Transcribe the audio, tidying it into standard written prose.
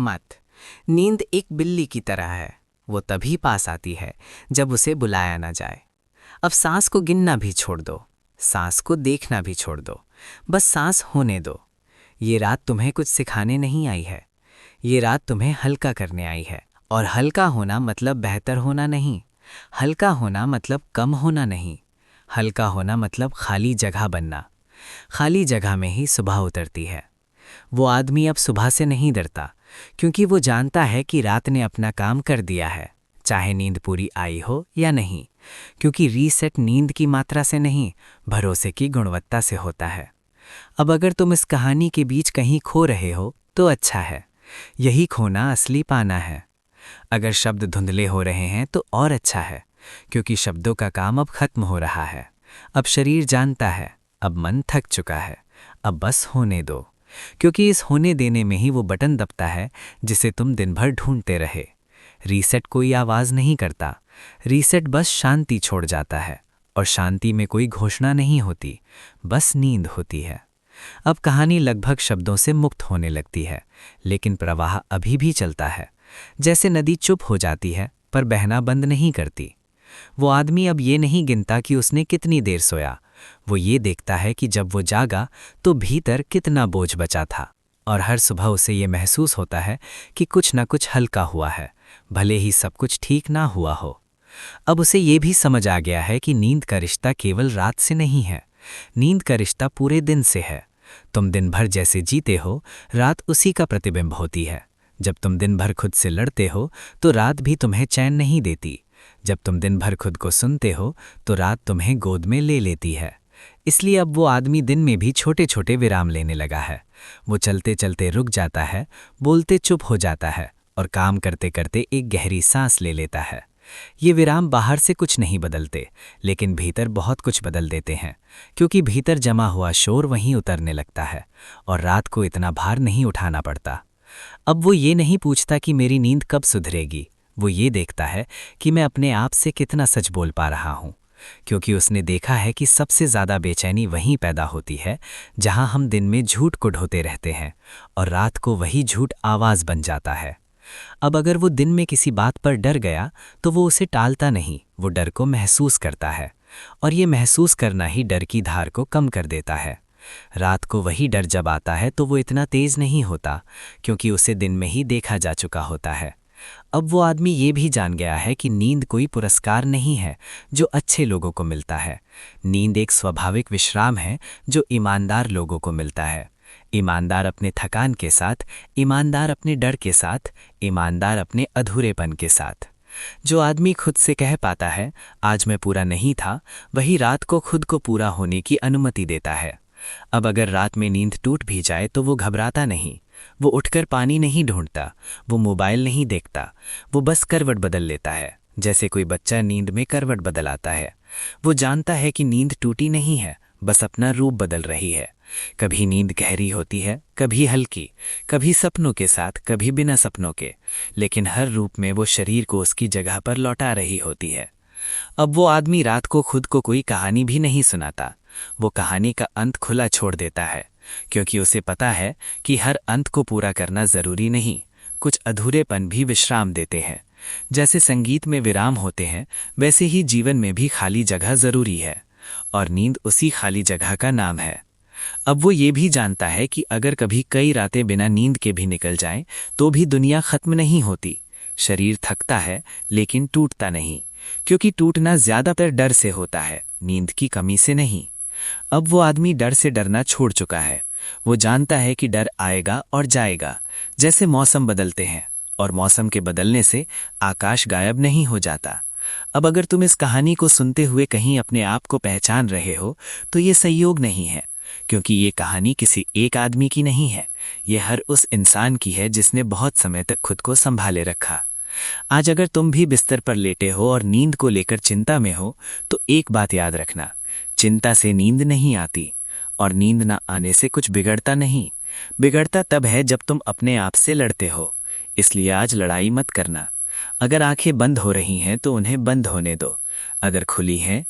मत। नींद एक बिल्ली की तरह है, वो तभी पास आती है जब उसे बुलाया ना जाए। अब सांस को गिनना भी छोड़ दो, सांस को देखना भी छोड़ दो, बस सांस होने दो। ये रात तुम्हें कुछ सिखाने नहीं आई है, ये रात तुम्हें हल्का करने आई है। और हल्का होना मतलब बेहतर होना नहीं, हल्का होना मतलब कम होना नहीं, हल्का होना मतलब खाली जगह बनना। खाली जगह में ही सुबह उतरती है। वो आदमी अब सुबह से नहीं डरता, क्योंकि वो जानता है कि रात ने अपना काम कर दिया है, चाहे नींद पूरी आई हो या नहीं। क्योंकि रीसेट नींद की मात्रा से नहीं, भरोसे की गुणवत्ता से होता है। अब अगर तुम इस कहानी के बीच कहीं खो रहे हो तो अच्छा है, यही खोना असली पाना है। अगर शब्द धुंधले हो रहे हैं तो और अच्छा है, क्योंकि शब्दों का काम अब खत्म हो रहा है। अब शरीर जानता है, अब मन थक चुका है, अब बस होने दो। क्योंकि इस होने देने में ही वो बटन दबता है जिसे तुम दिन भर ढूंढते रहे। रीसेट कोई आवाज़ नहीं करता, रीसेट बस शांति छोड़ जाता है। और शांति में कोई घोषणा नहीं होती, बस नींद होती है। अब कहानी लगभग शब्दों से मुक्त होने लगती है, लेकिन प्रवाह अभी भी चलता है। जैसे नदी चुप हो जाती है पर बहना बंद नहीं करती। वो आदमी अब ये नहीं गिनता कि उसने कितनी देर सोया, वो ये देखता है कि जब वो जागा तो भीतर कितना बोझ बचा था। और हर सुबह उसे ये महसूस होता है कि कुछ न कुछ हल्का हुआ है, भले ही सब कुछ ठीक ना हुआ हो। अब उसे ये भी समझ आ गया है कि नींद का रिश्ता केवल रात से नहीं है, नींद का रिश्ता पूरे दिन से है। तुम दिन भर जैसे जीते हो, रात उसी का प्रतिबिंब होती है। जब तुम दिन भर खुद से लड़ते हो तो रात भी तुम्हें चैन नहीं देती। जब तुम दिन भर खुद को सुनते हो तो रात तुम्हें गोद में ले लेती है। इसलिए अब वो आदमी दिन में भी छोटे छोटे विराम लेने लगा है। वो चलते चलते रुक जाता है, बोलते चुप हो जाता है और काम करते करते एक गहरी सांस ले लेता है। ये विराम बाहर से कुछ नहीं बदलते, लेकिन भीतर बहुत कुछ बदल देते हैं, क्योंकि भीतर जमा हुआ शोर वहीं उतरने लगता है और रात को इतना भार नहीं उठाना पड़ता। अब वो ये नहीं पूछता कि मेरी नींद कब सुधरेगी, वो ये देखता है कि मैं अपने आप से कितना सच बोल पा रहा हूँ। क्योंकि उसने देखा है कि सबसे ज़्यादा बेचैनी वहीं पैदा होती है जहाँ हम दिन में झूठ को ढोते रहते हैं और रात को वही झूठ आवाज़ बन जाता है। अब अगर वो दिन में किसी बात पर डर गया तो वो उसे टालता नहीं, वो डर को महसूस करता है। और ये महसूस करना ही डर की धार को कम कर देता है। रात को वही डर जब आता है तो वो इतना तेज नहीं होता, क्योंकि उसे दिन में ही देखा जा चुका होता है। अब वो आदमी ये भी जान गया है कि नींद कोई पुरस्कार नहीं है जो अच्छे लोगों को मिलता है। नींद एक स्वाभाविक विश्राम है जो ईमानदार लोगों को मिलता है। ईमानदार अपने थकान के साथ, ईमानदार अपने डर के साथ, ईमानदार अपने अधूरेपन के साथ। जो आदमी खुद से कह पाता है आज मैं पूरा नहीं था, वही रात को खुद को पूरा होने की अनुमति देता है। अब अगर रात में नींद टूट भी जाए तो वो घबराता नहीं, वो उठकर पानी नहीं ढूंढता, वो मोबाइल नहीं देखता, वो बस करवट बदल लेता है, जैसे कोई बच्चा नींद में करवट बदलाता है। वो जानता है कि नींद टूटी नहीं है, बस अपना रूप बदल रही है। कभी नींद गहरी होती है, कभी हल्की, कभी सपनों के साथ, कभी बिना सपनों के, लेकिन हर रूप में वो शरीर को उसकी जगह पर लौटा रही होती है। अब वो आदमी रात को खुद को कोई कहानी भी नहीं सुनाता, वो कहानी का अंत खुला छोड़ देता है, क्योंकि उसे पता है कि हर अंत को पूरा करना जरूरी नहीं, कुछ अधूरेपन भी विश्राम देते हैं। जैसे संगीत में विराम होते हैं, वैसे ही जीवन में भी खाली जगह जरूरी है, और नींद उसी खाली जगह का नाम है। अब वो ये भी जानता है कि अगर कभी कई रातें बिना नींद के भी निकल जाएं, तो भी दुनिया खत्म नहीं होती। शरीर थकता है लेकिन टूटता नहीं, क्योंकि टूटना ज्यादातर डर से होता है, नींद की कमी से नहीं। अब वो आदमी डर से डरना छोड़ चुका है। वो जानता है कि डर आएगा और जाएगा, जैसे मौसम बदलते हैं, और मौसम के बदलने से आकाश गायब नहीं हो जाता। अब अगर तुम इस कहानी को सुनते हुए कहीं अपने आप को पहचान रहे हो तो ये संयोग नहीं है, क्योंकि ये कहानी किसी एक आदमी की नहीं है, ये हर उस इंसान की है जिसने बहुत समय तक खुद को संभाले रखा। आज अगर तुम भी बिस्तर पर लेटे हो और नींद को लेकर चिंता में हो, तो एक बात याद रखना, चिंता से नींद नहीं आती, और नींद ना आने से कुछ बिगड़ता नहीं। बिगड़ता तब है जब तुम अपने आप से लड़ते हो। इसलिए आज लड़ाई मत करना। अगर आंखें बंद हो रही हैं तो उन्हें बंद होने दो, अगर खुली हैं